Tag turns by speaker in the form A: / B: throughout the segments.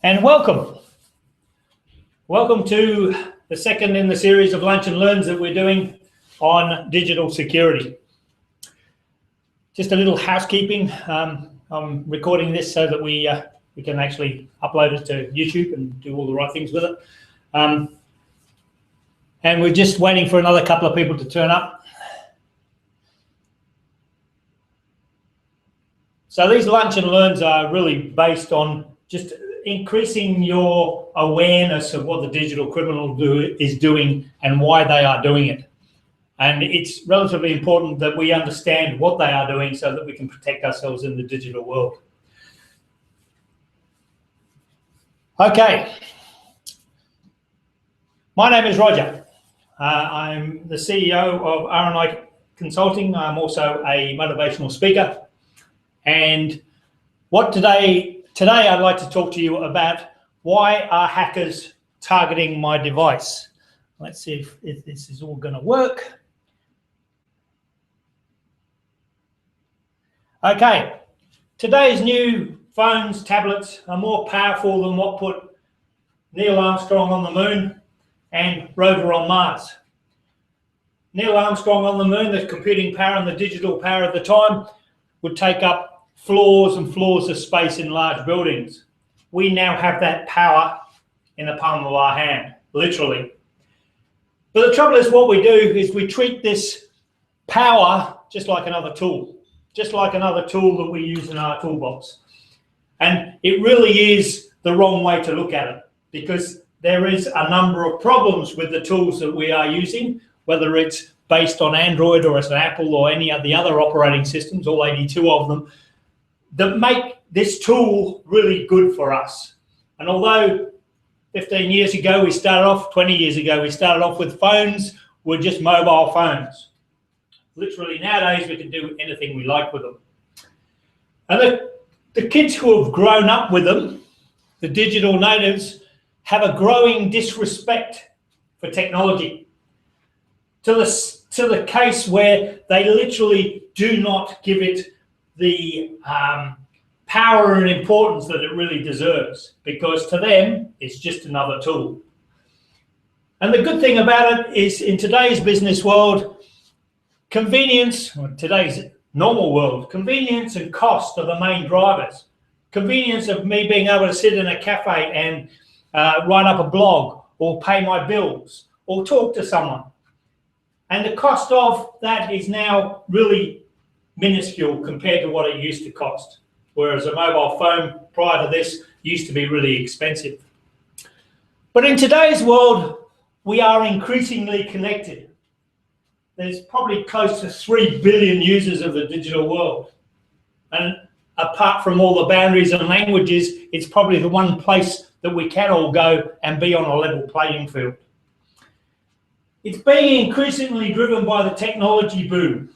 A: and welcome. Welcome to the second in the series of lunch and learns that we're doing on digital security. Just a little housekeeping. I'm recording this so that we can actually upload it to YouTube and do all the right things with it. And we're just waiting for another couple of people to turn up. So these lunch and learns are really based on just increasing your awareness of what the digital criminal is doing and why they are doing it. And it's relatively important that we understand what they are doing so that we can protect ourselves in the digital world. Okay. My name is Roger. I'm the CEO of R&I Consulting. I'm also a motivational speaker. And Today I'd like to talk to you about why are hackers targeting my device. Let's see if this is all going to work. Okay, today's new phones, tablets are more powerful than what put Neil Armstrong on the moon and Rover on Mars. Neil Armstrong on the moon, the computing power and the digital power of the time would take up floors and floors of space in large buildings. We now have that power in the palm of our hand, literally. But the trouble is, what we do is we treat this power just like another tool that we use in our toolbox. And it really is the wrong way to look at it, because there is a number of problems with the tools that we are using, whether it's based on Android or it's an Apple or any of the other operating systems, all 82 of them, that make this tool really good for us. And although 15 years ago 20 years ago, we started off with phones, were just mobile phones. Literally nowadays we can do anything we like with them. And the kids who have grown up with them, the digital natives, have a growing disrespect for technology. To the case where they literally do not give it the power and importance that it really deserves, because to them it's just another tool. And the good thing about it is, in today's business world, convenience, or today's normal world, convenience and cost are the main drivers. Convenience of me being able to sit in a cafe and write up a blog or pay my bills or talk to someone. And the cost of that is now really minuscule compared to what it used to cost, whereas a mobile phone prior to this used to be really expensive. But in today's world, we are increasingly connected. There's probably close to 3 billion users of the digital world. And apart from all the boundaries and languages, it's probably the one place that we can all go and be on a level playing field. It's being increasingly driven by the technology boom.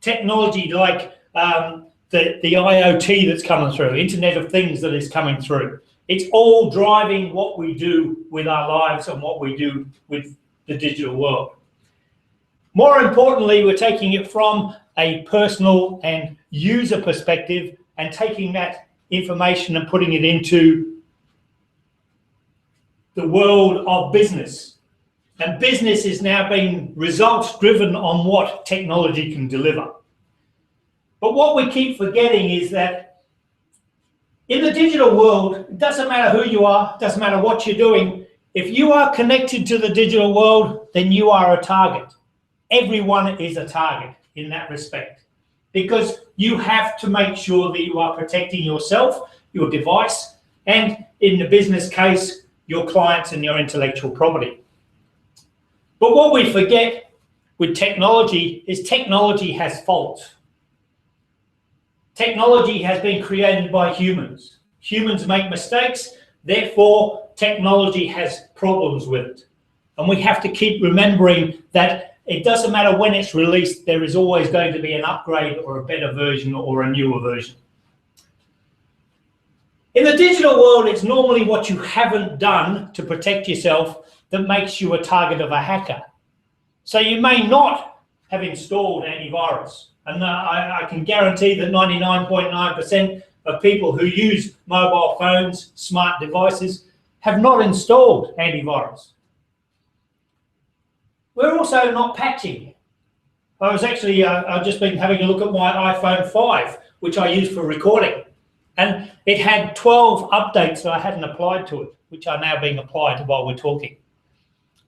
A: Technology like the IoT that's coming through, Internet of Things that is coming through. It's all driving what we do with our lives and what we do with the digital world. More importantly, we're taking it from a personal and user perspective and taking that information and putting it into the world of business. And business is now being results driven on what technology can deliver. But what we keep forgetting is that in the digital world, it doesn't matter who you are, it doesn't matter what you're doing. If you are connected to the digital world, then you are a target. Everyone is a target in that respect, because you have to make sure that you are protecting yourself, your device, and in the business case, your clients and your intellectual property. But what we forget with technology is technology has faults. Technology has been created by humans. Humans make mistakes, therefore technology has problems with it. And we have to keep remembering that it doesn't matter when it's released, there is always going to be an upgrade or a better version or a newer version. In the digital world, it's normally what you haven't done to protect yourself that makes you a target of a hacker. So you may not have installed antivirus. And I can guarantee that 99.9% of people who use mobile phones, smart devices, have not installed antivirus. We're also not patching. I've just been having a look at my iPhone 5, which I use for recording. And it had 12 updates that I hadn't applied to it, which are now being applied while we're talking.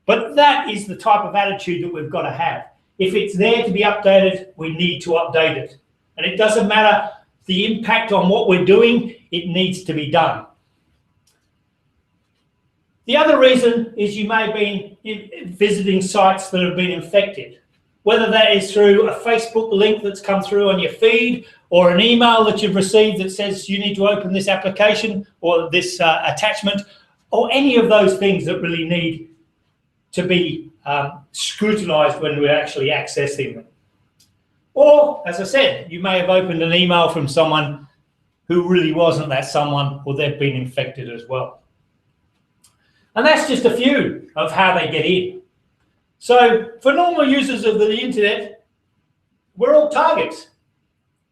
A: But that is the type of attitude that we've got to have. If it's there to be updated, we need to update it. And it doesn't matter the impact on what we're doing, it needs to be done. The other reason is you may have been visiting sites that have been infected, whether that is through a Facebook link that's come through on your feed, or an email that you've received that says you need to open this application or this attachment, or any of those things that really need to be scrutinized when we're actually accessing them. Or, as I said, you may have opened an email from someone who really wasn't that someone, or they've been infected as well. And that's just a few of how they get in. So for normal users of the internet, we're all targets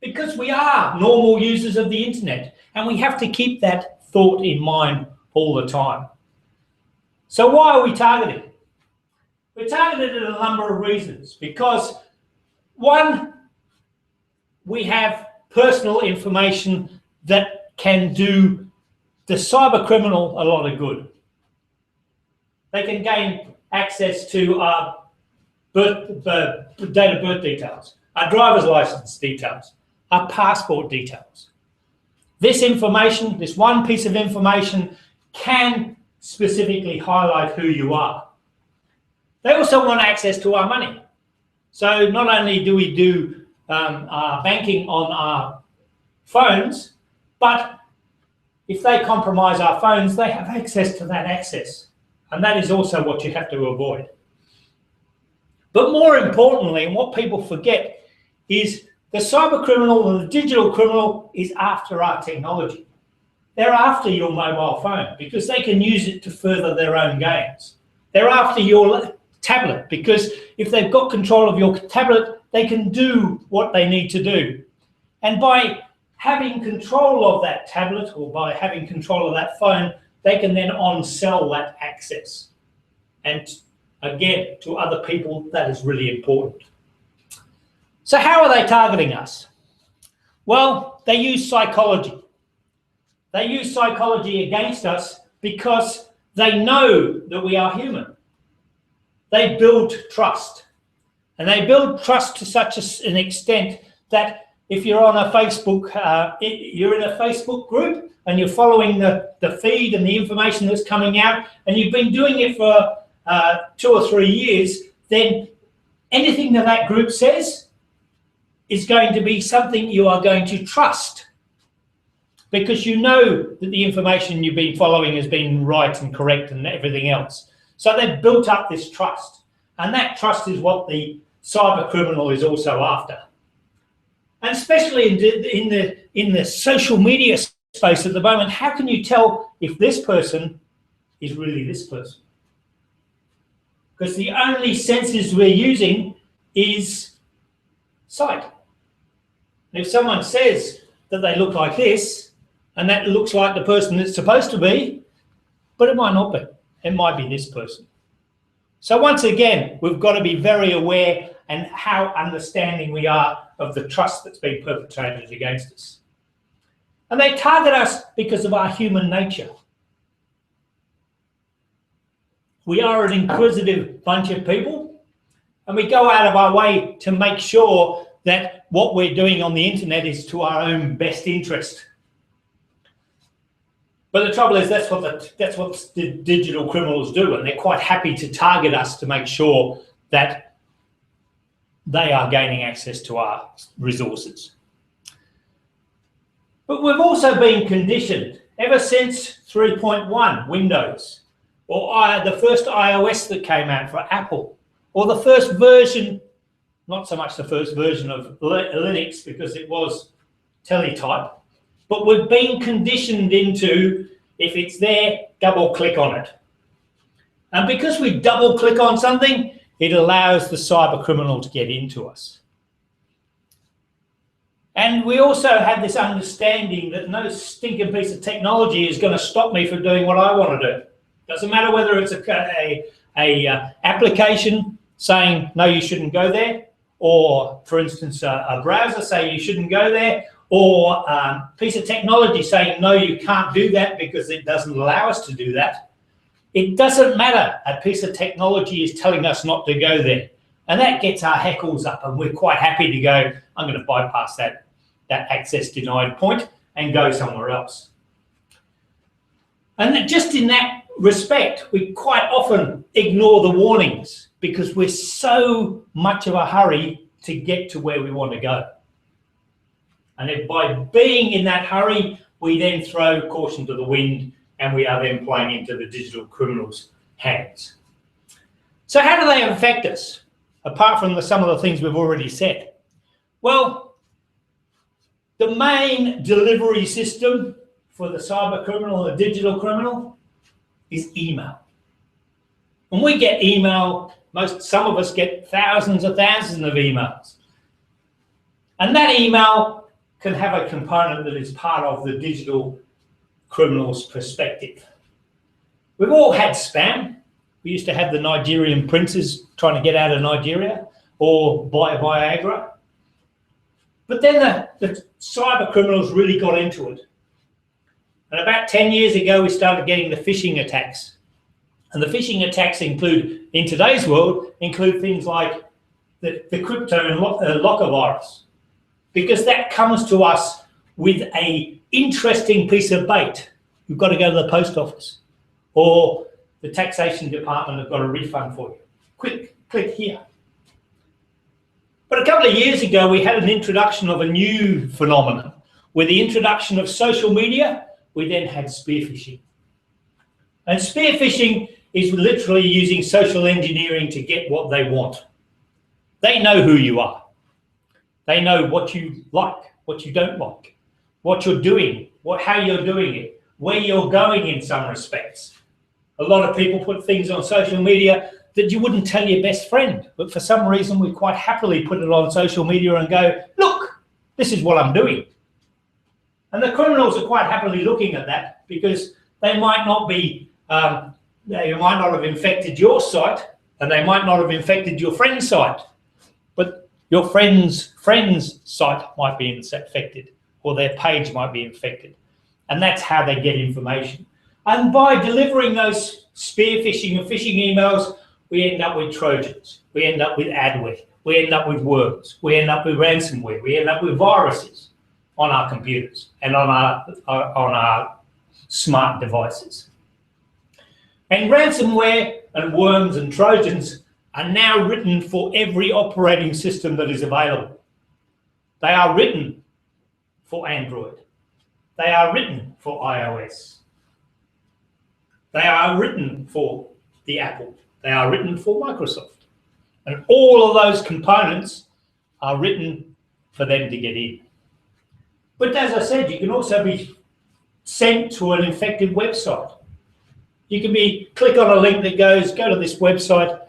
A: because we are normal users of the internet, and we have to keep that thought in mind all the time. So why are we targeted? We're targeted for a number of reasons, because one, we have personal information that can do the cyber criminal a lot of good. They can gain access to our date of birth details, our driver's license details, our passport details. This information, this one piece of information, can specifically highlight who you are. They also want access to our money. So not only do we do our banking on our phones, but if they compromise our phones, they have access to that access. And that is also what you have to avoid. But more importantly, and what people forget, is the cyber criminal and the digital criminal is after our technology. They're after your mobile phone because they can use it to further their own gains. They're after your tablet because if they've got control of your tablet, they can do what they need to do. And by having control of that tablet, or by having control of that phone, they can then on-sell that access. And again, to other people, that is really important. So how are they targeting us? Well, they use psychology. They use psychology against us because they know that we are human. They build trust. And they build trust to such an extent that if you're on a Facebook, you're in a Facebook group and you're following the feed and the information that's coming out, and you've been doing it for 2 or 3 years, then anything that group says is going to be something you are going to trust, because you know that the information you've been following has been right and correct and everything else. So they've built up this trust, and that trust is what the cyber criminal is also after. And especially in the social media space at the moment, how can you tell if this person is really this person? Because the only senses we're using is sight. And if someone says that they look like this, and that looks like the person it's supposed to be, but it might not be. It might be this person. So once again, we've got to be very aware and how understanding we are of the trust that's been perpetrated against us. And they target us because of our human nature. We are an inquisitive bunch of people, and we go out of our way to make sure that what we're doing on the internet is to our own best interest. But the trouble is that's what the digital criminals do, and they're quite happy to target us to make sure that they are gaining access to our resources. But we've also been conditioned ever since 3.1 Windows, or the first iOS that came out for Apple, or the first version, not so much the first version of Linux because it was teletype, but we've been conditioned into, if it's there, double click on it. And because we double click on something, it allows the cyber criminal to get into us. And we also had this understanding that no stinking piece of technology is going to stop me from doing what I want to do. Doesn't matter whether it's a application saying, no, you shouldn't go there, or, for instance, a browser saying you shouldn't go there, or a piece of technology saying, no, you can't do that because it doesn't allow us to do that. It doesn't matter. A piece of technology is telling us not to go there. And that gets our hackles up, and we're quite happy to go, I'm going to bypass that access denied point and go somewhere else. And just in that respect, we quite often ignore the warnings because we're so much of a hurry to get to where we want to go. And if by being in that hurry, we then throw caution to the wind, and we are then playing into the digital criminals' hands. So how do they affect us, apart from some of the things we've already said? Well, the main delivery system for the cyber criminal and the digital criminal is email. When we get email, some of us get thousands of emails. And that email can have a component that is part of the digital criminal's perspective. We've all had spam. We used to have the Nigerian princes trying to get out of Nigeria or buy Viagra. But then the cyber criminals really got into it. And about 10 years ago, we started getting the phishing attacks. And the phishing attacks include, in today's world, include things like the crypto and locker virus, because that comes to us with an interesting piece of bait. You've got to go to the post office, or the taxation department have got a refund for you. Quick, click here. But a couple of years ago, we had an introduction of a new phenomenon. With the introduction of social media, we then had spear phishing. And spear phishing is literally using social engineering to get what they want. They know who you are. They know what you like, what you don't like, what you're doing, how you're doing it, where you're going in some respects. A lot of people put things on social media that you wouldn't tell your best friend, but for some reason we quite happily put it on social media and go, look, this is what I'm doing. And the criminals are quite happily looking at that because they might not be, they might not have infected your site, and they might not have infected your friend's site, but your friend's site might be infected, or their page might be infected. And that's how they get information. And by delivering those spear phishing and phishing emails, we end up with Trojans, we end up with adware, we end up with worms, we end up with ransomware, we end up with viruses on our computers and on our smart devices. And ransomware and worms and Trojans are now written for every operating system that is available. They are written for Android. They are written for iOS. They are written for the Apple. They are written for Microsoft. And all of those components are written for them to get in. But as I said, you can also be sent to an infected website. You can click on a link that goes, go to this website,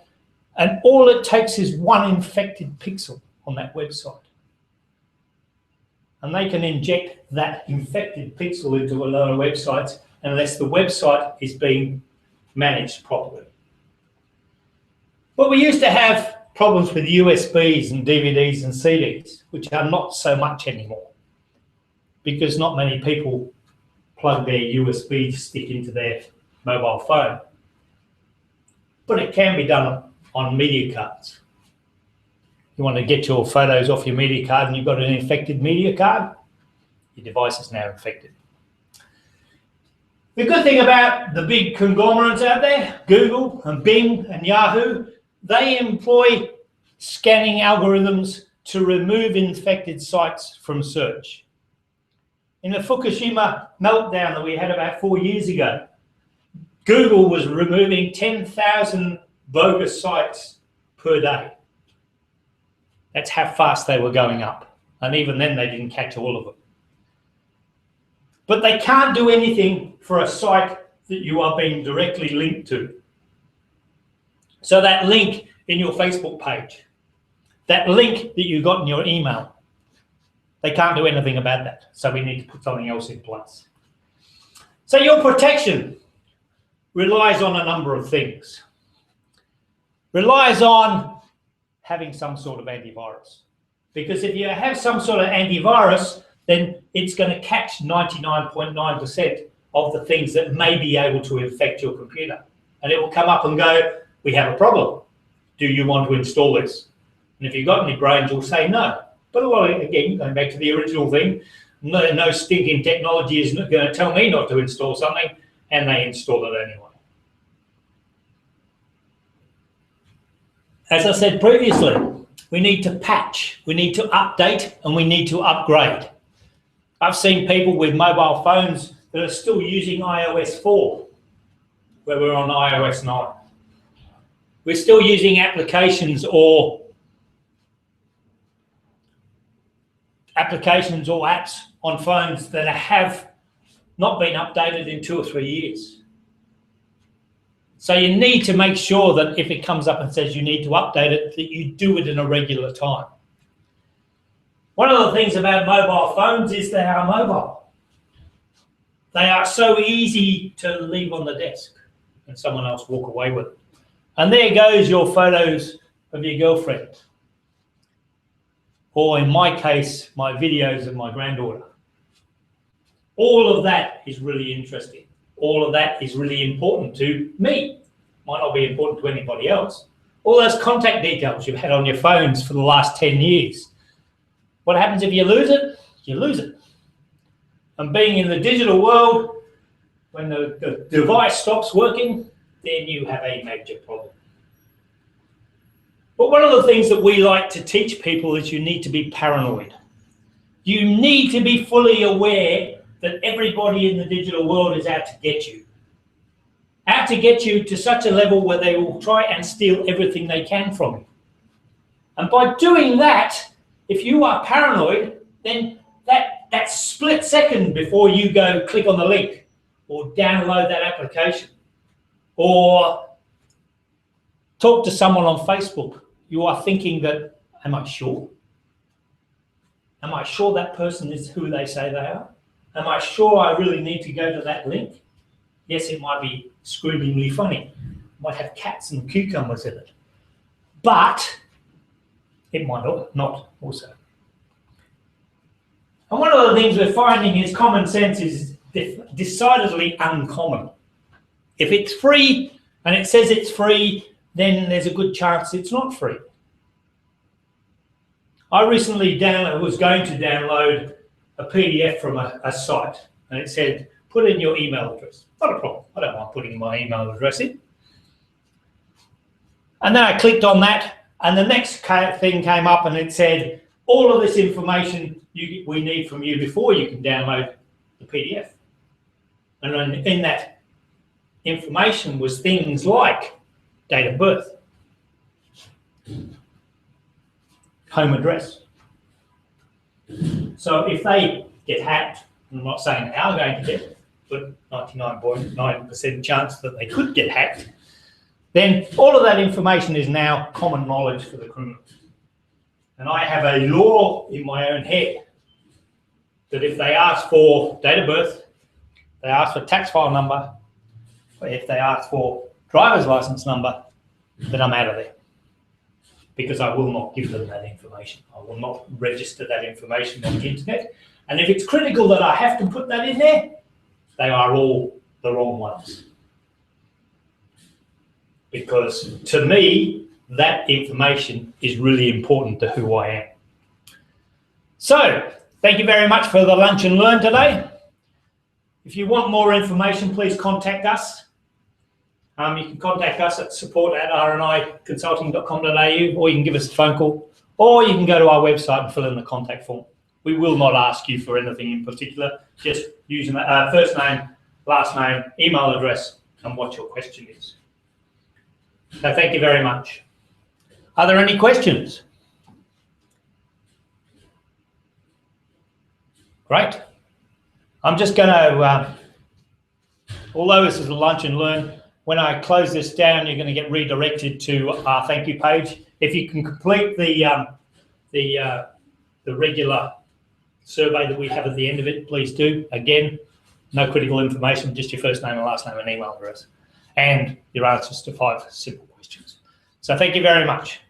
A: and all it takes is one infected pixel on that website. And they can inject that infected pixel into a lot of websites unless the website is being managed properly. But we used to have problems with USBs and DVDs and CDs, which are not so much anymore, because not many people plug their USB stick into their mobile phone. But it can be done on media cards. You want to get your photos off your media card and you've got an infected media card, your device is now infected. The good thing about the big conglomerates out there, Google and Bing and Yahoo, they employ scanning algorithms to remove infected sites from search. In the Fukushima meltdown that we had about 4 years ago, Google was removing 10,000 bogus sites per day. That's how fast they were going up. And even then, they didn't catch all of them. But they can't do anything for a site that you are being directly linked to. So that link in your Facebook page, that link that you got in your email, They can't do anything about that. So we need to put something else in place. So your protection relies on a number of things. Relies on having some sort of antivirus. Because if you have some sort of antivirus, then it's going to catch 99.9% of the things that may be able to infect your computer. And it will come up and go, we have a problem. Do you want to install this? And if you've got any brains, you'll say no. But a lot of, again, going back to the original thing, no stinking technology is going to tell me not to install something, and they install it anyway. As I said previously, we need to patch, we need to update, and we need to upgrade. I've seen people with mobile phones that are still using iOS 4, where we're on iOS 9. We're still using applications or apps on phones that have not been updated in 2 or 3 years. So you need to make sure that if it comes up and says you need to update it, that you do it in a regular time. One of the things about mobile phones is they are mobile. They are so easy to leave on the desk and someone else walk away with it. And there goes your photos of your girlfriend. Or in my case, my videos of my granddaughter. All of that is really interesting. All of that is really important to me. Might not be important to anybody else. All those contact details you've had on your phones for the last 10 years. What happens if you lose it? You lose it. And being in the digital world, when the device stops working, then you have a major problem. But one of the things that we like to teach people is you need to be paranoid. You need to be fully aware that everybody in the digital world is out to get you. Out to get you to such a level where they will try and steal everything they can from you. And by doing that, if you are paranoid, then that split second before you go click on the link or download that application or talk to someone on Facebook, you are thinking that, am I sure? Am I sure that person is who they say they are? Am I sure I really need to go to that link? Yes, it might be screamingly funny. It might have cats and cucumbers in it. But it might not also. And one of the things we're finding is common sense is decidedly uncommon. If it's free and it says it's free, then there's a good chance it's not free. I recently was going to download a PDF from a site, and it said, put in your email address. Not a problem. I don't mind putting my email address in. And then I clicked on that, and the next thing came up, and it said, all of this information we need from you before you can download the PDF. And in that information was things like date of birth, home address. So if they get hacked, I'm not saying they are going to get, but 99.9% chance that they could get hacked, then all of that information is now common knowledge for the criminals. And I have a law in my own head that if they ask for date of birth, they ask for tax file number, or if they ask for driver's license number, then I'm out of there. Because I will not give them that information. I will not register that information on the internet. And if it's critical that I have to put that in there, they are all the wrong ones. Because to me, that information is really important to who I am. So, thank you very much for the lunch and learn today. If you want more information, please contact us. You can contact us at support@rniconsulting.com.au, or you can give us a phone call, or you can go to our website and fill in the contact form. We will not ask you for anything in particular, just using first name, last name, email address, and what your question is. So thank you very much. Are there any questions? Great. I'm just going to, although this is a lunch and learn, when I close this down, you're going to get redirected to our thank you page. If you can complete the regular survey that we have at the end of it, please do. Again, no critical information, just your first name and last name and email address, and your answers to 5 simple questions. So thank you very much.